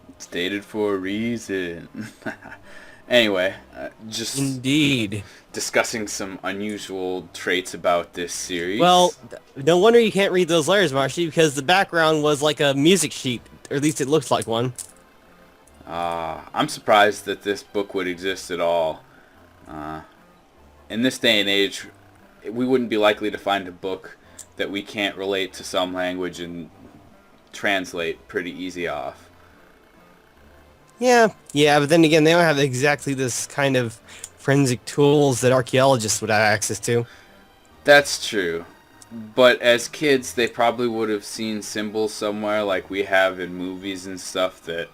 It's dated for a reason. Anyway, just Indeed. discussing some unusual traits about this Well, series. no wonder you can't read those letters, Marshy, because the background was like a music sheet, or at least it looks like one. I'm surprised that this book would exist at all. Uh, in this day and age, we wouldn't be likely to find a book that we can't relate to some language and translate pretty easy off. Yeah, but then again, they don't have exactly this kind of forensic tools that archaeologists would have access to. That's true. But as kids, they probably would have seen symbols somewhere like we have in movies and stuff that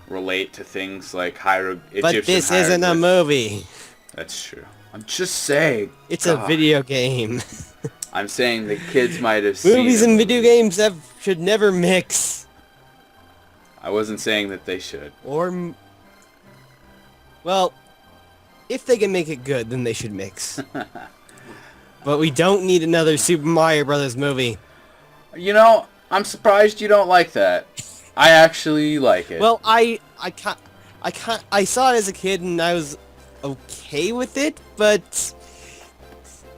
relate to things like But Egyptian this isn't a hieroglyphs. movie. That's true. I'm just saying. It's a God. video game. I'm saying the kids might have seen Movies a and video movie. games should never mix. I wasn't saying that they should. Well, if they can make it good, then they should mix. But we don't need another Super Mario Brothers movie. You know, I'm surprised you don't like that. I actually like it. Well, I saw it as a kid and I was okay with it, but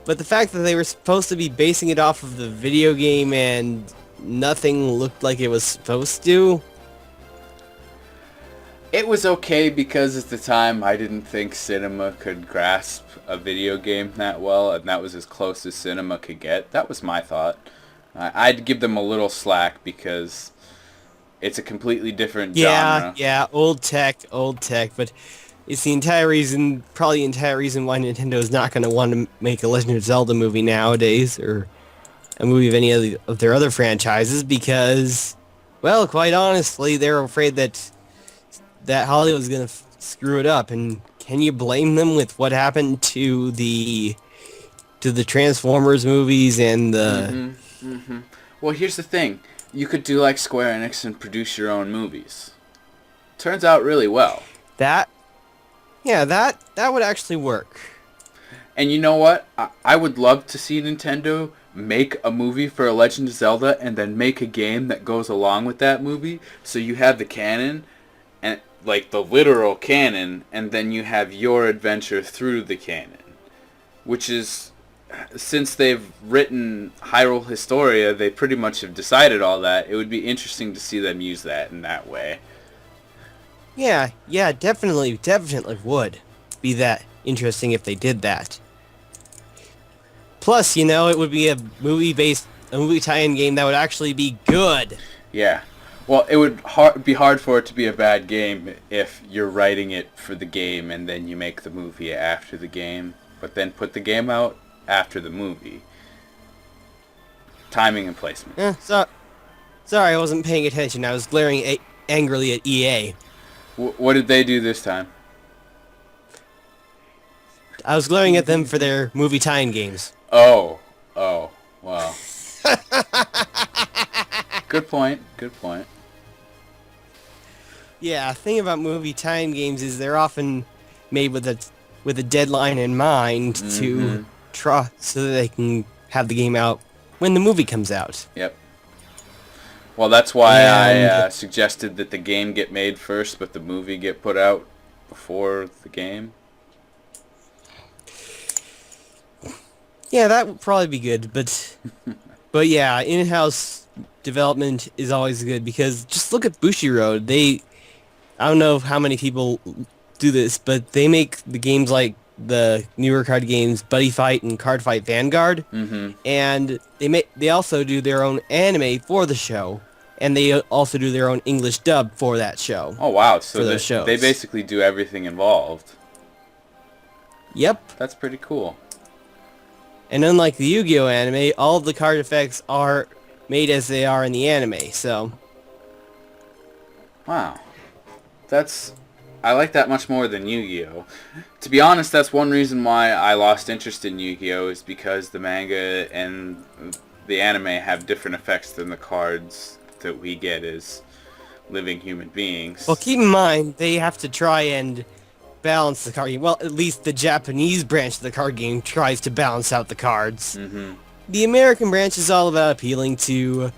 the fact that they were supposed to be basing it off of the video game and nothing looked like it was supposed to. It was okay because at the time I didn't think cinema could grasp a video game that well, and that was as close as cinema could get. That was my thought. I'd give them a little slack because it's a completely different genre. Yeah, old tech, but it's probably the entire reason why Nintendo is not going to want to make a Legend of Zelda movie nowadays, or a movie of any of their other franchises, because, well, quite honestly, they're afraid that Hollywood's going to screw it up, and can you blame them with what happened to the Transformers movies and the... Well, here's the thing. You could do like Square Enix and produce your own movies. Turns out really well. That would actually work. And you know what? I would love to see Nintendo make a movie for a Legend of Zelda and then make a game that goes along with that movie. So you have the canon, and like the literal canon, and then you have your adventure through the canon. Which is, since they've written Hyrule Historia, they pretty much have decided all that. It would be interesting to see them use that in that way. Yeah, definitely would be that interesting if they did that. Plus, it would be a movie tie-in game that would actually be good. Yeah. Well, it would be hard for it to be a bad game if you're writing it for the game and then you make the movie after the game, but then put the game out after the movie. Timing and placement. Sorry, I wasn't paying attention. I was glaring angrily at EA. What did they do this time? I was glaring at them for their movie tie-in games. Oh, well. Good point. Yeah, thing about movie tie-in games is they're often made with a deadline in mind to try so that they can have the game out when the movie comes out. Yep. Well, that's why And I suggested that the game get made first, but the movie get put out before the game. yeah, that would probably be good, but yeah, in-house development is always good because just look at Bushiroad. I don't know how many people do this, but they make the games like the newer card games Buddy Fight and Card Fight Vanguard, and they also do their own anime for the show, and they also do their own English dub for that show. Oh, wow. So those shows. they basically do everything involved. Yep. That's pretty cool. And unlike the Yu-Gi-Oh anime, all of the card effects are made as they are in the anime, so... Wow. I like that much more than Yu-Gi-Oh! To be honest, that's one reason why I lost interest in Yu-Gi-Oh! Is because the manga and the anime have different effects than the cards that we get as living human beings. Well, keep in mind, they have to try and balance the card game. Well, at least the Japanese branch of the card game tries to balance out the cards. The American branch is all about appealing to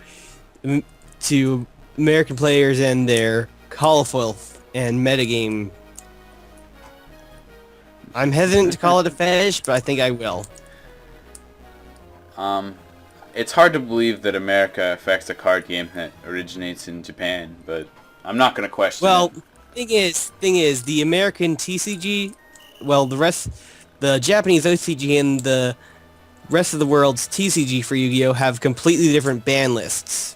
American players and their colorful and metagame. I'm hesitant to call it a fetish, but I think I will. It's hard to believe that America affects a card game that originates in Japan, but I'm not going to question Well, it. thing is, the American TCG, well, the Japanese OCG and the rest of the world's TCG for Yu-Gi-Oh! Have completely different ban lists.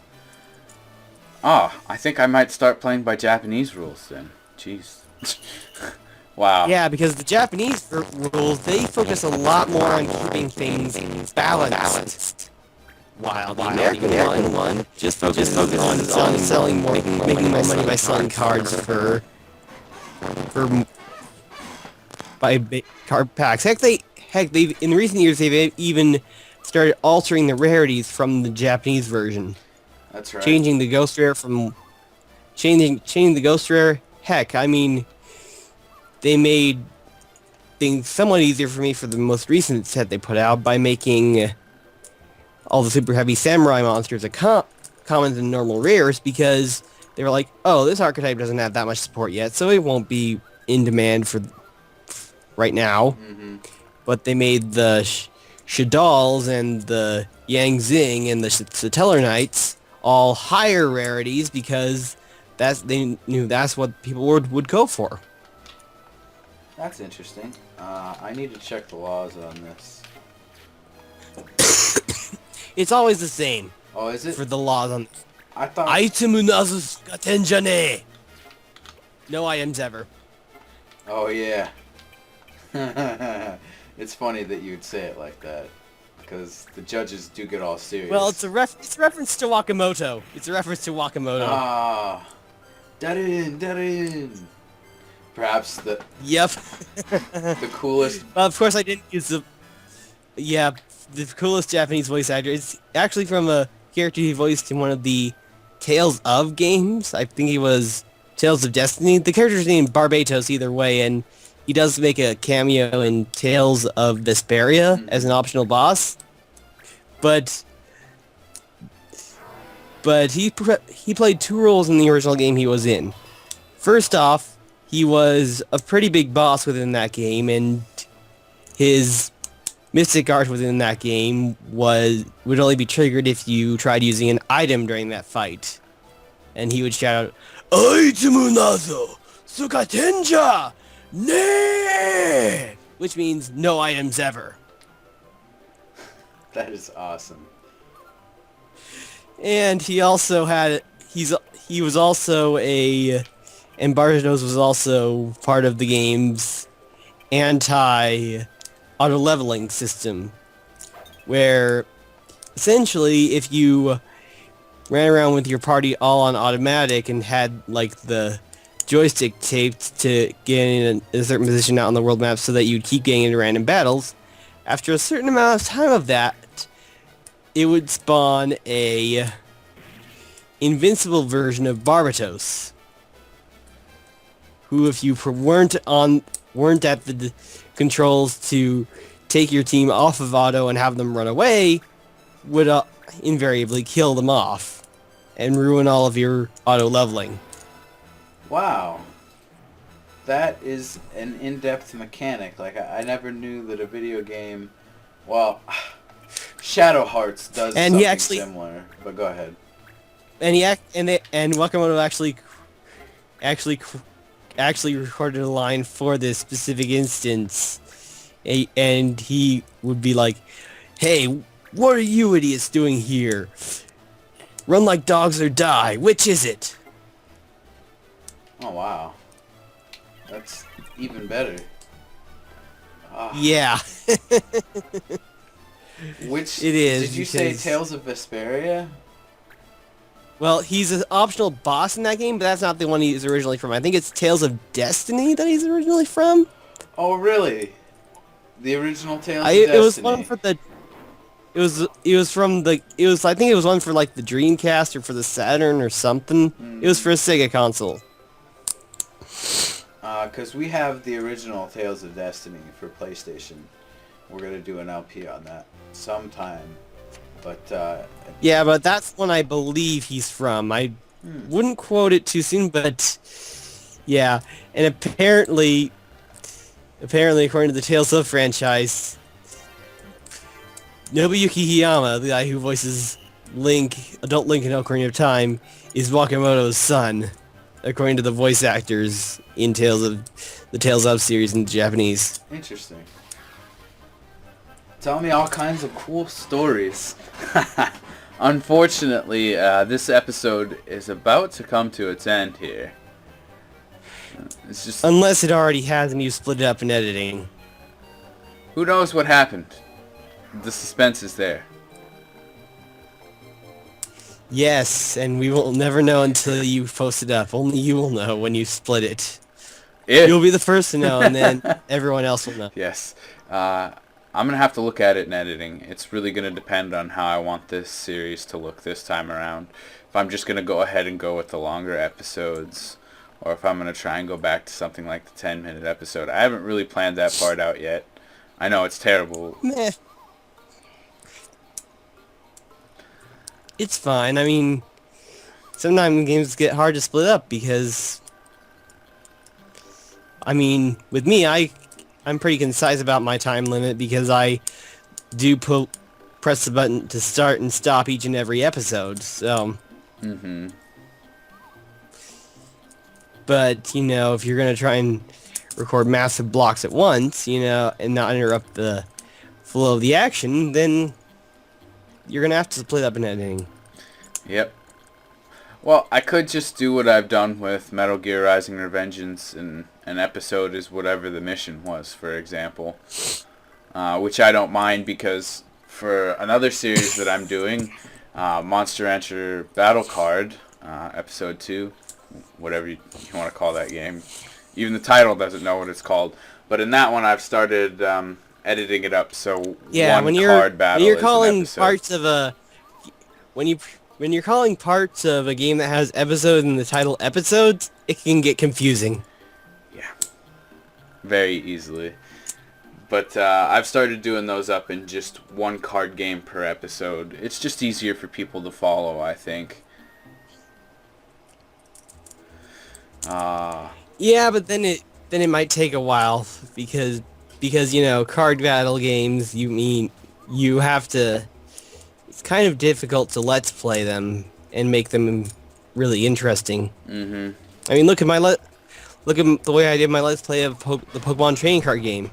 I think I might start playing by Japanese rules then. Jeez. Wow. Yeah, because the Japanese rules, they focus a lot more on keeping things balanced. While the American one just focuses on selling more, making more money by selling cards for card packs. They've in recent years they've even started altering the rarities from the Japanese version. That's right. Changing the ghost rare from changing the ghost rare. Heck, I mean, they made things somewhat easier for me for the most recent set they put out by making all the super heavy samurai monsters commons and normal rares, because they were like, oh, this archetype doesn't have that much support yet, so it won't be in demand for right now. Mm-hmm. But they made the Shadals and the Yang Zing and the Satellar Knights all higher rarities, because they knew that's what people would go for. That's interesting. I need to check the laws on this. It's always the same. Oh, is it? For the laws on... I thought... Item nazus gatenjane. No items ever. Oh, yeah. It's funny that you would say it like that, because the judges do get all serious. Well, it's a reference to Wakamoto. It's a reference to Wakamoto. Ah, Darin. Perhaps the... Yep. the coolest... Well, of course I didn't use the... Yeah, the coolest Japanese voice actor. It's actually from a character he voiced in one of the Tales of games. I think he was Tales of Destiny. The character's named Barbatos either way, and he does make a cameo in Tales of Vesperia as an optional boss. But he played two roles in the original game he was in. First off, he was a pretty big boss within that game, and his mystic art within that game would only be triggered if you tried using an item during that fight. And he would shout out, "Aitumu nazo sukatenja ne!" Which means no items ever. That is awesome. And he also had he was also and Barbatos was also part of the game's anti-auto leveling system, where essentially if you ran around with your party all on automatic and had like the joystick taped to get in a certain position out on the world map so that you'd keep getting into random battles, after a certain amount of time of that, it would spawn a invincible version of Barbatos, who, if you weren't at the controls to take your team off of auto and have them run away, would invariably kill them off and ruin all of your auto leveling. Wow. That is an in-depth mechanic. Like, I never knew that a video game... Well, Shadow Hearts does and something similar, but go ahead. And Wakamoto actually recorded a line for this specific instance, and he would be like, "Hey, what are you idiots doing here? Run like dogs or die. Which is it?" Oh, wow. That's even better. Yeah. Which... It is, Did you say because- Tales of Vesperia? Well, he's an optional boss in that game, but that's not the one he's originally from. I think it's Tales of Destiny that he's originally from. Oh, really? The original Tales of It Destiny? was one for the... I think it was one for like the Dreamcast or for the Saturn or something. It was for a Sega console. Because we have the original Tales of Destiny for PlayStation. We're going to do an LP on that sometime. But, Yeah, but that's one I believe he's from. I Wouldn't quote it too soon, but yeah. And apparently, according to the Tales of franchise, Nobuyuki Hiyama, the guy who voices Adult Link in Ocarina of Time, is Wakamoto's son, according to the voice actors in the Tales of series in Japanese. Interesting. Tell me all kinds of cool stories. Unfortunately, this episode is about to come to its end here. It's just... Unless it already has and you split it up in editing. Who knows what happened? The suspense is there. Yes, and we will never know until you post it up. Only you will know when you split it. If... You'll be the first to know, and then everyone else will know. Yes. I'm going to have to look at it in editing. It's really going to depend on how I want this series to look this time around. If I'm just going to go ahead and go with the longer episodes, or if I'm going to try and go back to something like the 10-minute episode. I haven't really planned that part out yet. I know it's terrible. Meh. It's fine. I mean, sometimes games get hard to split up because, I mean, with me, I'm pretty concise about my time limit because I do press the button to start and stop each and every episode, so... Mm-hmm. But, you know, if you're going to try and record massive blocks at once, you know, and not interrupt the flow of the action, then you're going to have to split up in editing. Yep. Well, I could just do what I've done with Metal Gear Rising: Revengeance, and an episode is whatever the mission was, for example. Which I don't mind because for another series that I'm doing, Monster Rancher Battle Card, Episode 2, whatever you want to call that game. Even the title doesn't know what it's called. But in that one, I've started editing it up so one card battle is an episode. Parts of a... When you're calling parts of a game that has episode in the title episodes, it can get confusing. Yeah. Very easily. But I've started doing those up in just one card game per episode. It's just easier for people to follow, I think. Yeah, but then it might take a while because you know, card battle games, you have to... It's kind of difficult to let's play them and make them really interesting. Mm-hmm. I mean, look at the way I did my let's play of the Pokemon trading card game.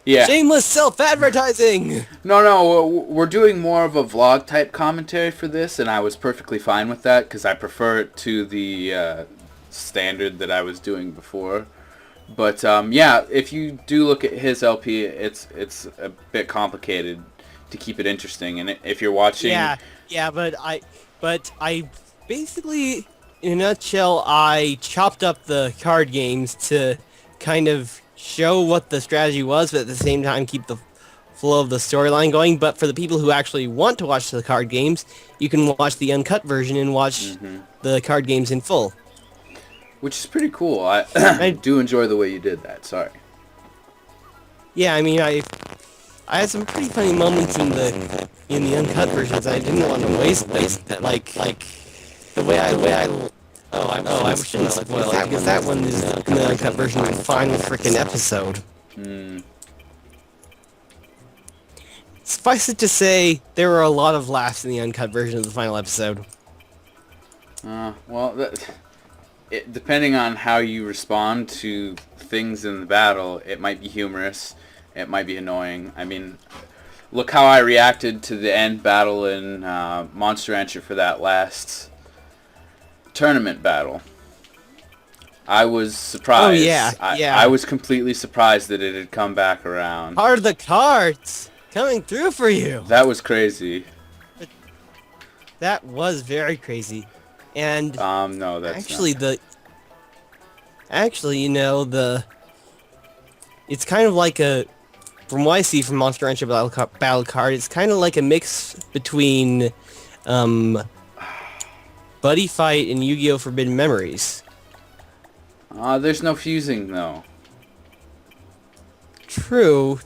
Yeah. Shameless self-advertising! No, we're doing more of a vlog type commentary for this, and I was perfectly fine with that because I prefer it to the standard that I was doing before. But yeah, if you do look at his LP, it's a bit complicated to keep it interesting, and if you're watching... Yeah, but I basically, in a nutshell, I chopped up the card games to kind of show what the strategy was, but at the same time keep the flow of the storyline going. But for the people who actually want to watch the card games, you can watch the uncut version and watch the card games in full. Which is pretty cool. I do enjoy the way you did that, sorry. Yeah, I mean, I had some pretty funny moments in the uncut versions. I didn't want to waste that, like the way I I shouldn't spoil it because that one is in the uncut version of the final freaking episode. Suffice it to say, there were a lot of laughs in the uncut version of the final episode. Well, depending on how you respond to things in the battle, it might be humorous. It might be annoying. I mean, look how I reacted to the end battle in Monster Rancher for that last tournament battle. I was surprised. Oh, yeah, I was completely surprised that it had come back around. Part of the cards coming through for you. That was crazy. That was very crazy. And no, that's actually, you know, it's kind of like from what I see from Monster Rancher Battle Card, it's kind of like a mix between Buddy Fight and Yu-Gi-Oh! Forbidden Memories. There's no fusing though. True,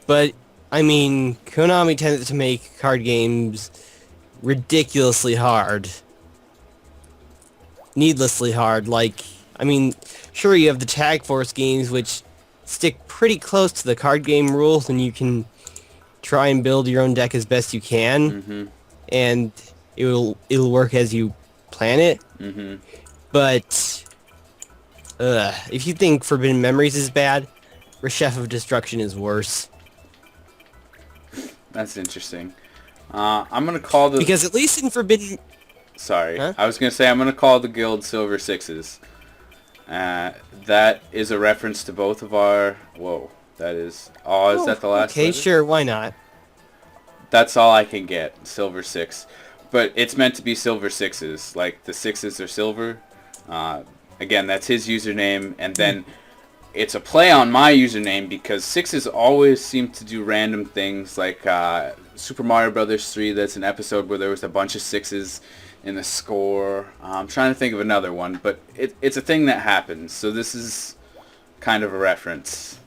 but I mean, Konami tended to make card games ridiculously hard. Needlessly hard. Like, I mean, sure, you have the Tag Force games, which stick pretty close to the card game rules, and you can try and build your own deck as best you can, Mm-hmm. and it'll work as you plan it. Mm-hmm. But if you think Forbidden Memories is bad, Rechef of Destruction is worse. That's interesting. I'm gonna call the... Because at least in Forbidden... Sorry. Huh? I was gonna say I'm gonna call the guild Silver Sixes. That is a reference to both of our... Whoa. That is... Oh, is that the last Okay, letter? sure, why not? That's all I can get. Silver Six. But it's meant to be Silver Sixes. Like, the sixes are silver. Again, that's his username. And then it's a play on my username because sixes always seem to do random things. Like Super Mario Brothers 3, that's an episode where there was a bunch of sixes in the score. I'm trying to think of another one. But it's a thing that happens. So this is kind of a reference.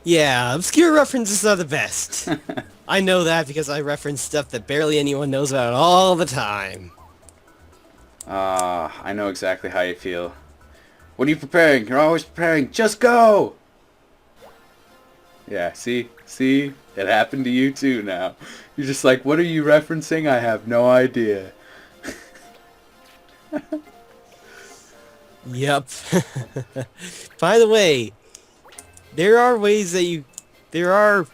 Yeah, obscure references are the best. I know that because I reference stuff that barely anyone knows about all the time. I know exactly how you feel. What are you preparing? You're always preparing. Just go! Yeah, see? See? It happened to you too now. You're just like, what are you referencing? I have no idea. Yep. By the way, there are ways that you... There are...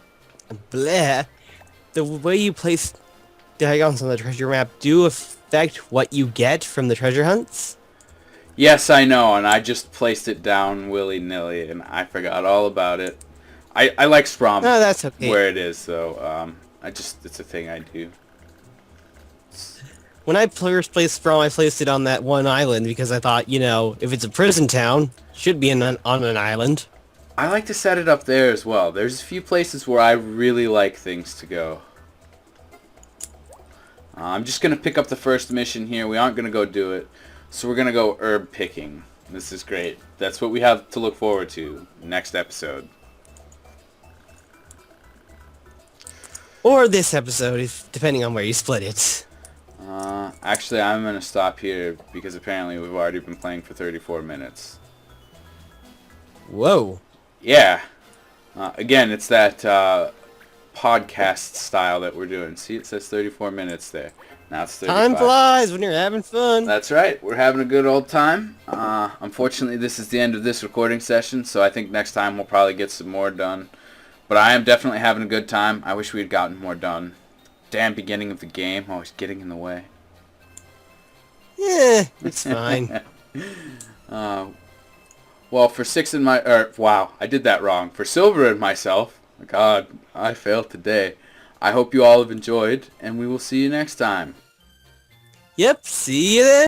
Bleh. The way you place diagonals on the treasure map do affect what you get from the treasure hunts. Yes, I know, and I just placed it down willy-nilly, and I forgot all about it. I like Sprom Oh, that's okay. where it is, so it's a thing I do. When I first placed Sprawl, I placed it on that one island because I thought, you know, if it's a prison town, should be on an island. I like to set it up there as well. There's a few places where I really like things to go. I'm just going to pick up the first mission here. We aren't going to go do it. So we're going to go herb picking. This is great. That's what we have to look forward to next episode. Or this episode, if depending on where you split it. Actually, I'm going to stop here because apparently we've already been playing for 34 minutes. Whoa. Yeah. Again, it's that podcast style that we're doing. See, it says 34 minutes there. Now it's 35. Time flies when you're having fun. That's right. We're having a good old time. Unfortunately, this is the end of this recording session, so I think next time we'll probably get some more done. But I am definitely having a good time. I wish we had gotten more done. Damn beginning of the game, always getting in the way. Yeah, it's fine. Well, for six and wow, I did that wrong. For Silver and myself, God, I failed today. I hope you all have enjoyed, and we will see you next time. Yep, see you then.